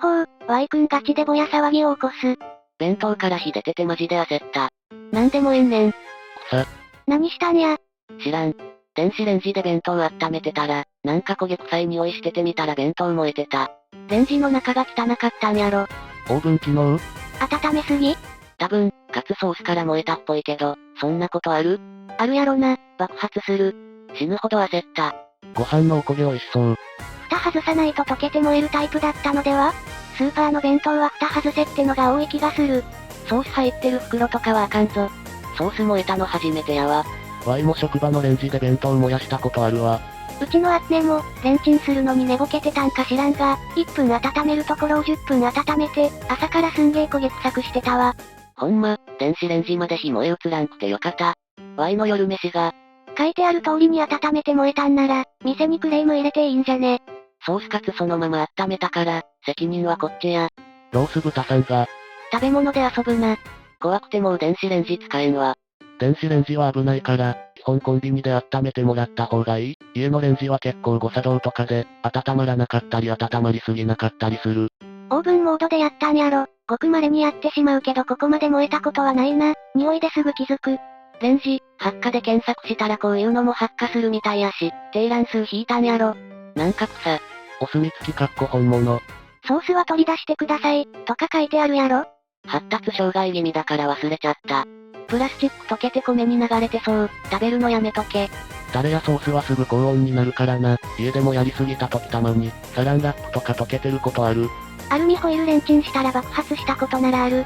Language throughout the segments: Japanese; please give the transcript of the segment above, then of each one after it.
報、Y 君ガチでぼや騒ぎを起こす。弁当から火出ててマジで焦った。なんでもえんねん。草。何したんや。知らん。電子レンジで弁当温めてたら、なんか焦げ臭い匂いしててみたら弁当燃えてた。レンジの中が汚かったんやろ。オーブン機能？温めすぎ？多分、カツソースから燃えたっぽいけど、そんなことある？あるやろな。爆発する。死ぬほど焦った。ご飯のおこげ美味しそう。蓋外さないと溶けて燃えるタイプだったのでは？スーパーの弁当は蓋外せってのが多い気がする。ソース入ってる袋とかはあかんぞ。ソース燃えたの初めてやわ。Y も職場のレンジで弁当燃やしたことあるわ。うちの姉も、レンチンするのに寝ぼけてたんか知らんが、1分温めるところを10分温めて、朝からすんげー焦げ臭くしてたわ。ほんま、電子レンジまで火燃え移らんくてよかった。Y の夜飯が。書いてある通りに温めて燃えたんなら、店にクレーム入れていいんじゃね？ソースカツそのまま温めたから、責任はこっちや。ロース豚さんが。食べ物で遊ぶな。怖くてもう電子レンジ使えんわ。電子レンジは危ないから、基本コンビニで温めてもらった方がいい。家のレンジは結構誤作動とかで、温まらなかったり温まりすぎなかったりする。オーブンモードでやったんやろ。ごく稀にやってしまうけどここまで燃えたことはないな。匂いですぐ気づく。レンジ、発火で検索したらこういうのも発火するみたいやし、低乱数引いたんやろ。なんか草。お墨付きかっこ本物。ソースは取り出してください、とか書いてあるやろ。発達障害気味だから忘れちゃった。プラスチック溶けて米に流れてそう、食べるのやめとけ。タレやソースはすぐ高温になるからな。家でもやりすぎた時たまに、サランラップとか溶けてることある。アルミホイルレンチンしたら爆発したことならある。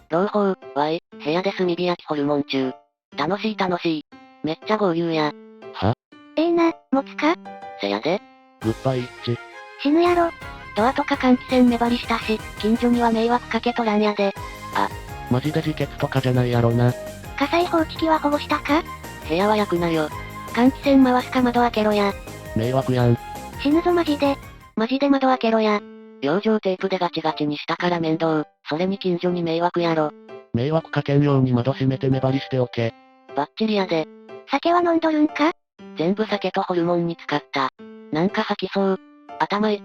朗報、Y、部屋で炭火焼きホルモン中。楽しい楽しい。めっちゃ豪遊や。は？な、持つか？せやで。グッバイ一致。死ぬやろ。ドアとか換気扇目張りしたし、近所には迷惑かけとらんやで。マジで自決とかじゃないやろな。火災報知器は保護したか？部屋は焼くなよ。換気扇回すか窓開けろや。迷惑やん。死ぬぞマジで。マジで窓開けろや。養生テープでガチガチにしたから面倒。それに近所に迷惑やろ。迷惑かけんように窓閉めて目張りしておけ。バッチリやで。酒は飲んどるんか？全部酒とホルモンに使った。なんか吐きそう。頭痛。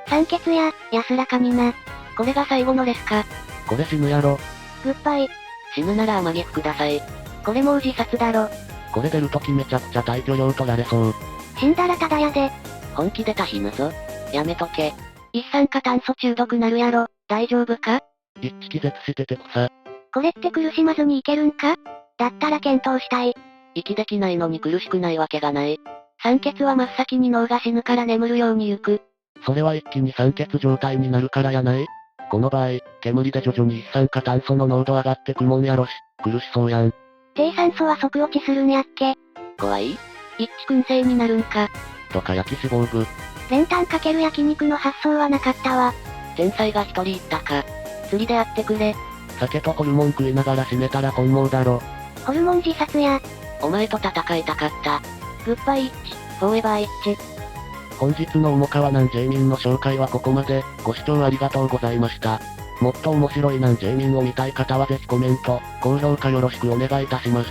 酸欠や、安らかにな。これが最後のレスか。これ死ぬやろ。グッバイ。死ぬなら天岐ください。これもう自殺だろ。これ出るときめちゃくちゃ退去料取られそう。死んだらただやで。本気出た死ぬぞ。やめとけ。一酸化炭素中毒なるやろ。大丈夫か？一致気絶してて草。これって苦しまずにいけるんか？だったら検討したい。息できないのに苦しくないわけがない。酸欠は真っ先に脳が死ぬから眠るように行く。それは一気に酸欠状態になるからやない？この場合、煙で徐々に一酸化炭素の濃度上がってくもんやろし、苦しそうやん。低酸素は即落ちするんやっけ？怖い？一致燻製になるんか。とか焼き脂肪部。練炭かける焼肉の発想はなかったわ。天才が一人いったか。釣りで会ってくれ。酒とホルモン食いながら死ねたら本望だろ。ホルモン自殺や。お前と戦いたかった。グッバイ一致、フォーエバー一致。本日の重川なんジェイミンの紹介はここまで。ご視聴ありがとうございました。もっと面白いなんジェイミンを見たい方はぜひコメント、高評価よろしくお願いいたします。